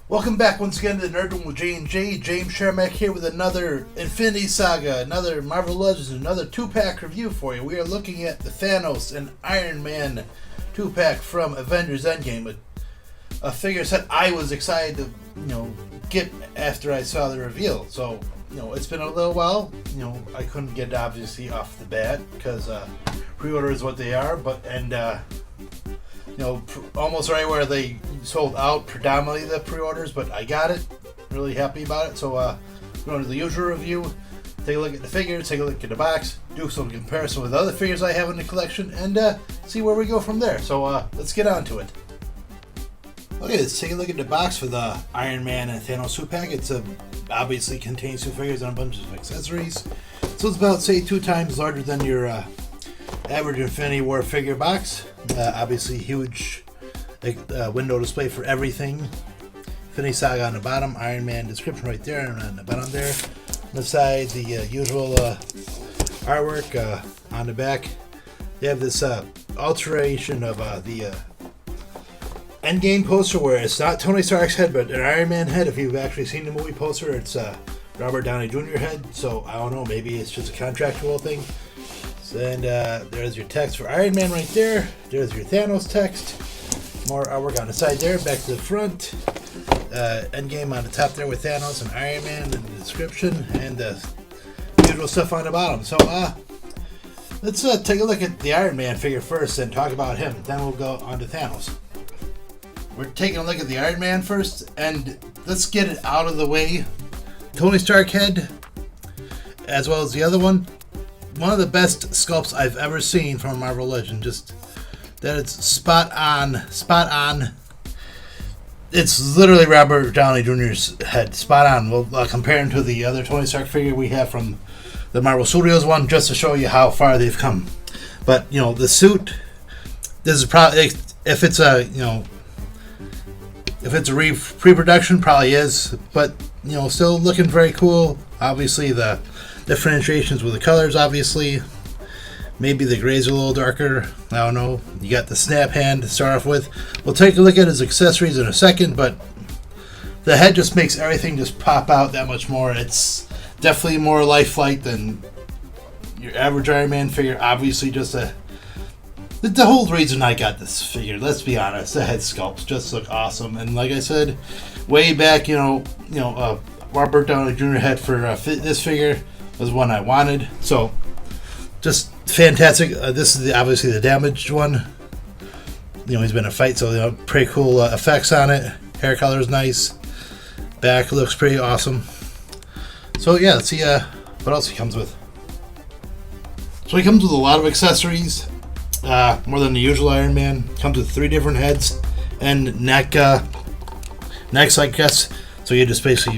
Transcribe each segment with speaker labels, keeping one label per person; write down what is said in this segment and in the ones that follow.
Speaker 1: Welcome back once again to the Nerd Room with J&J. James Shermack here with another Infinity Saga, another Marvel Legends, another 2-pack review for you. We are looking at the Thanos and Iron Man 2-pack from Avengers Endgame, a figure set I was excited to, get after I saw the reveal. So, it's been a little while. I couldn't get it obviously off the bat because pre-order is what they are, almost right where they sold out predominantly the pre-orders, but I got it. Really happy about it. So we're going to the usual review, take a look at the figures, take a look at the box, do some comparison with other figures I have in the collection, and see where we go from there. So let's get on to it. Okay, let's take a look at the box for the Iron Man and Thanos 2-pack. It's obviously contains 2 figures and a bunch of accessories. So it's about, say, 2 times larger than your average Infinity War figure box. Obviously huge window display for everything. Infinity Saga on the bottom, Iron Man description right there, and on the bottom there. On the side, the usual artwork. On the back, they have this alteration of the Endgame poster where it's not Tony Stark's head, but an Iron Man head. If you've actually seen the movie poster, it's Robert Downey Jr. head. So I don't know, maybe it's just a contractual thing. And there's your text for Iron Man right there. There's your Thanos text. More artwork on the side there. Back to the front. Endgame on the top there with Thanos and Iron Man in the description. And the usual stuff on the bottom. So let's take a look at the Iron Man figure first and talk about him. Then we'll go on to Thanos. We're taking a look at the Iron Man first. And let's get it out of the way. Tony Stark head, as well as the other one. One of the best sculpts I've ever seen from a Marvel Legend. Just that it's spot on. It's literally Robert Downey Jr.'s head, spot on. We'll compare him to the other Tony Stark figure we have from the Marvel Studios one, just to show you how far they've come. But the suit. This is probably if it's a pre-production, probably is, but still looking very cool. Obviously the differentiations with the colors, obviously. Maybe the grays are a little darker. I don't know. You got the snap hand to start off with. We'll take a look at his accessories in a second, but the head just makes everything just pop out that much more. It's definitely more lifelike than your average Iron Man figure. Obviously, just the whole reason I got this figure, let's be honest, the head sculpts just look awesome. And like I said, way back, Robert Downey Jr. head for this figure was one I wanted. So just fantastic. This is obviously the damaged one. He's been in a fight, so pretty cool effects on it. Hair color is nice. Back looks pretty awesome. So yeah, let's see what else he comes with. So he comes with a lot of accessories, more than the usual Iron Man. Comes with 3 different heads and necks, I guess. So you just basically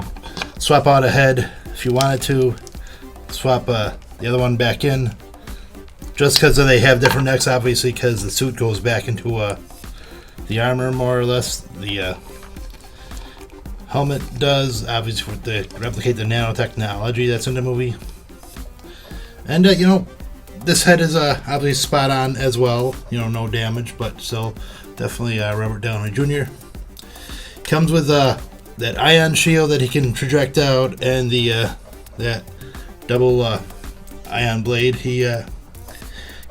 Speaker 1: swap out a head if you wanted to. Swap the other one back in, just because they have different necks, obviously, because the suit goes back into the armor more or less. The helmet does, obviously, to replicate the nanotechnology that's in the movie. And this head is obviously spot on as well. No damage, but still definitely Robert Downey Jr. Comes with that ion shield that he can project out, and the that double ion blade he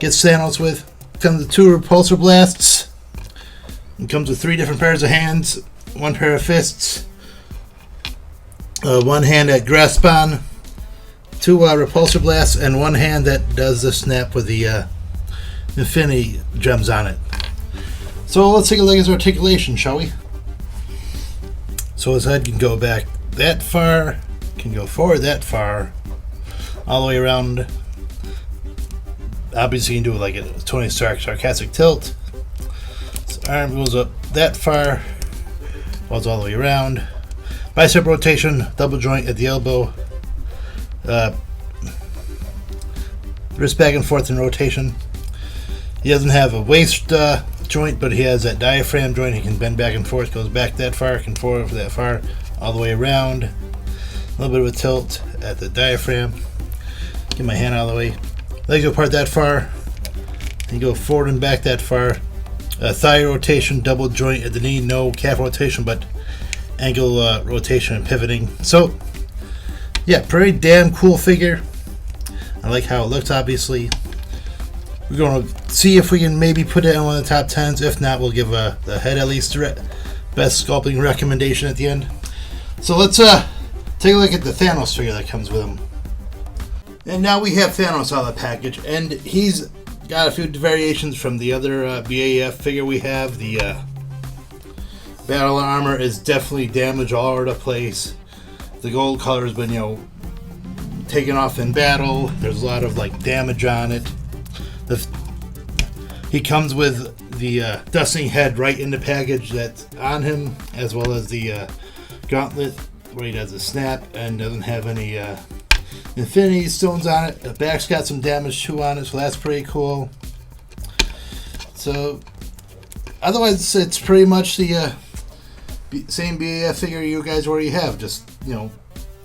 Speaker 1: gets Thanos with. Comes with 2 repulsor blasts. It comes with 3 different pairs of hands, 1 pair of fists, 1 hand that grasp on, 2 repulsor blasts, and 1 hand that does the snap with the Infinity gems on it. So let's take a look at his articulation, shall we? So his head can go back that far, can go forward that far, all the way around. Obviously you can do like a Tony Stark sarcastic tilt. His arm goes up that far, goes all the way around. Bicep rotation, double joint at the elbow. Wrist back and forth in rotation. He doesn't have a waist joint, but he has that diaphragm joint. He can bend back and forth, goes back that far, can forward that far, all the way around. A little bit of a tilt at the diaphragm. Get my hand out of the way. Legs go apart that far. Then go forward and back that far. Thigh rotation, double joint at the knee. No calf rotation, but angle rotation and pivoting. So yeah, pretty damn cool figure. I like how it looks. Obviously, we're going to see if we can maybe put it in one of the top 10s. If not, we'll give the head at least best sculpting recommendation at the end. So let's take a look at the Thanos figure that comes with him. And now we have Thanos out of the package, and he's got a few variations from the other BAF figure we have. The battle armor is definitely damaged all over the place. The gold color has been, taken off in battle. There's a lot of damage on it. He comes with the dusting head right in the package that's on him, as well as the gauntlet where he does a snap and doesn't have any Infinity Stones on it. The back's got some damage too on it, so that's pretty cool. So otherwise, it's pretty much the same BAF figure you guys already have, just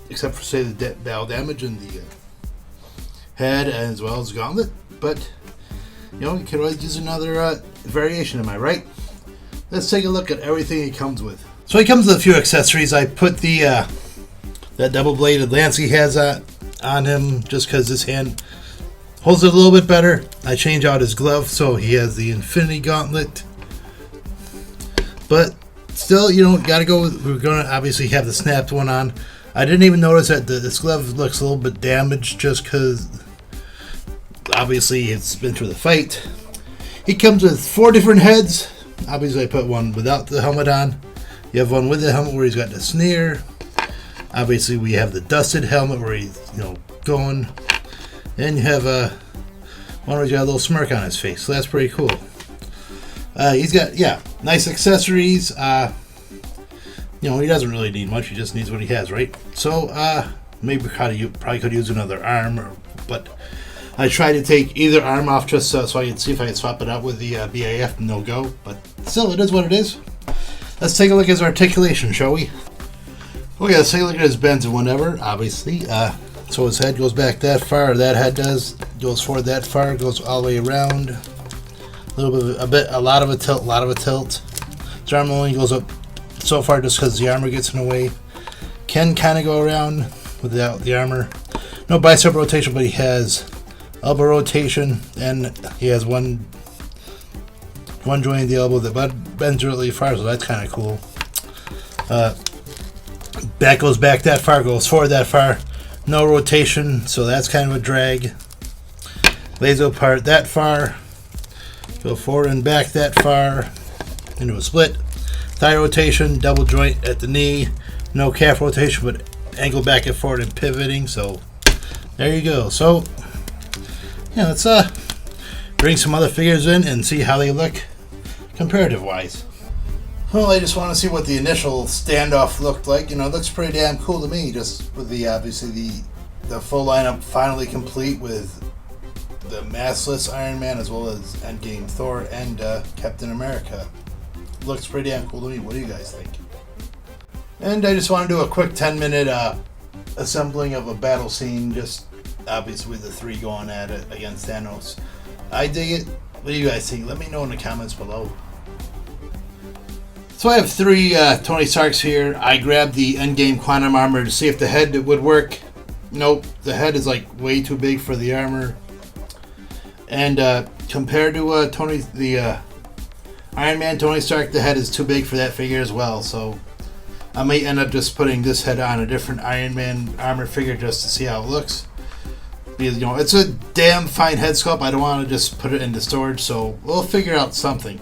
Speaker 1: except for say the battle damage and the head as well as gauntlet. But you could always use another variation. Am I right? Let's take a look at everything he comes with. So he comes with a few accessories. I put the that double-bladed lance he has on him just because his hand holds it a little bit better. I change out his glove so he has the Infinity Gauntlet. But still, gotta go with, we're gonna obviously have the snapped one on. I didn't even notice that this glove looks a little bit damaged just because obviously it's been through the fight. He comes with 4 different heads. Obviously I put one without the helmet on. You have one with the helmet where he's got the sneer. Obviously we have the dusted helmet where he's going. And you have one where he's got a little smirk on his face. So that's pretty cool. He's got nice accessories. He doesn't really need much. He just needs what he has, right? So maybe probably could use another arm, but I tried to take either arm off just so I could see if I could swap it out with the BAF. No go, but still, it is what it is. Let's take a look at his articulation, shall we? Okay, let's take a look at his bends and whatever. Obviously, so his head goes back that far. That head goes forward that far. Goes all the way around. A lot of a tilt. His arm only goes up so far just because the armor gets in the way. Can kind of go around without the armor. No bicep rotation, but he has elbow rotation, and he has one joint in the elbow that bends really far, so that's kind of cool. Back goes back that far, goes forward that far. No rotation, so that's kind of a drag. Lays apart that far. Go forward and back that far into a split. Thigh rotation, double joint at the knee. No calf rotation, but angle back and forward and pivoting. So there you go. So let's bring some other figures in and see how they look comparative wise. Well, I just want to see what the initial standoff looked like. It looks pretty damn cool to me, just with the obviously the full lineup finally complete with the maskless Iron Man as well as Endgame Thor and Captain America. Looks pretty damn cool to me. What do you guys think? And I just want to do a quick 10-minute assembling of a battle scene, just obviously with the 3 going at it against Thanos. I dig it. What do you guys think? Let me know in the comments below. So I have 3 Tony Starks here. I grabbed the Endgame Quantum Armor to see if the head would work. Nope, the head is way too big for the armor. And compared to the Iron Man Tony Stark, the head is too big for that figure as well. So I may end up just putting this head on a different Iron Man armor figure just to see how it looks. Because it's a damn fine head sculpt. I don't want to just put it into storage, so we'll figure out something.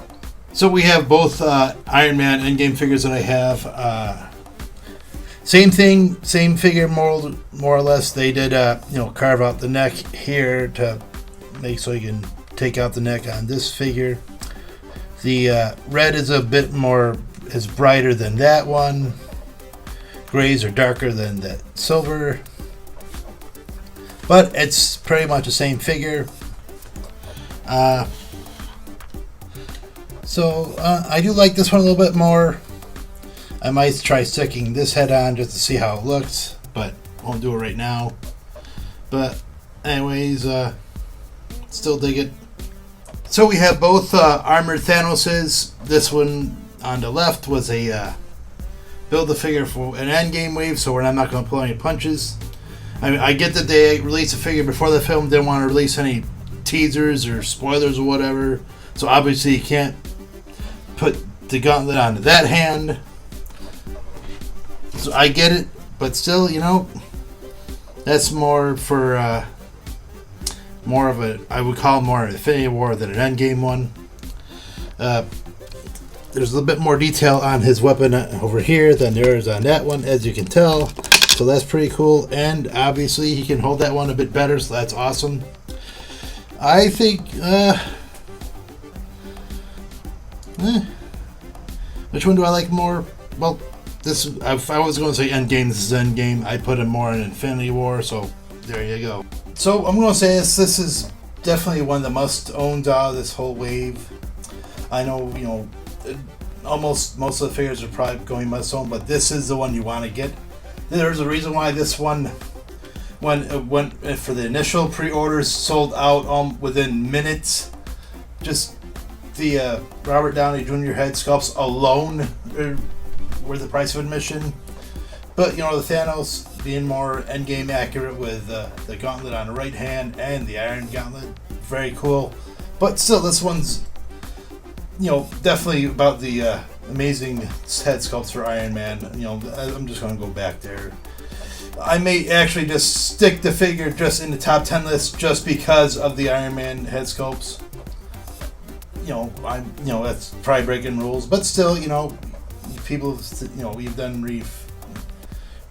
Speaker 1: So we have both Iron Man Endgame figures that I have. Same thing, same figure more or less. They did carve out the neck here to make so you can take out the neck on this figure. The red is a bit more brighter than that one. Grays are darker than that silver. But it's pretty much the same figure. So I do like this one a little bit more. I might try sticking this head on just to see how it looks, but won't do it right now. But anyways, still dig it. So we have both armored Thanoses. This one on the left was a build the figure for an Endgame wave, so we're not going to pull any punches. I mean, I get that they released a figure before the film, didn't want to release any teasers or spoilers or whatever, so obviously you can't put the gauntlet onto that hand. So I get it, but still, that's more for more of a, I would call it more an Infinity War than an Endgame one. There's a little bit more detail on his weapon over here than there is on that one, as you can tell. So that's pretty cool, and obviously he can hold that one a bit better, so that's awesome. I think, which one do I like more? Well, if I was going to say Endgame, this is Endgame. I put him more in Infinity War, so there you go. So I'm going to say this is definitely one of the must-owns out of this whole wave. I know, almost most of the figures are probably going must-own, but this is the one you want to get. There's a reason why this one, when it went for the initial pre-orders, sold out within minutes. Just the Robert Downey Jr. head sculpts alone were the price of admission. But the Thanos being more Endgame accurate with the gauntlet on the right hand and the Iron Gauntlet, very cool. But still, this one's definitely about the amazing head sculpts for Iron Man. I'm just going to go back there. I may actually just stick the figure just in the top 10 list just because of the Iron Man head sculpts. That's probably breaking rules, but still, people, we've done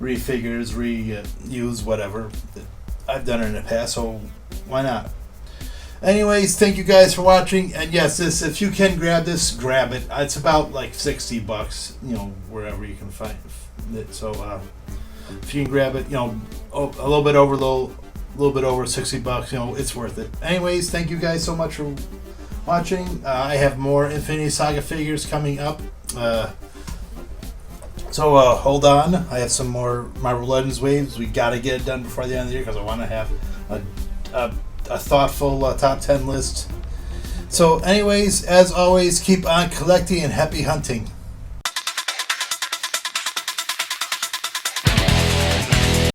Speaker 1: refigures, reuse, whatever. I've done it in the past, so why not? Anyways, thank you guys for watching, and yes, if you can grab this, grab it. It's about like $60, wherever you can find it. So if you can grab it, a little bit over $60, it's worth it. Anyways, thank you guys so much for watching. I have more Infinity Saga figures coming up. So hold on. I have some more Marvel Legends waves. We got to get it done before the end of the year because I want to have a thoughtful top 10 list. So anyways, as always, keep on collecting and happy hunting.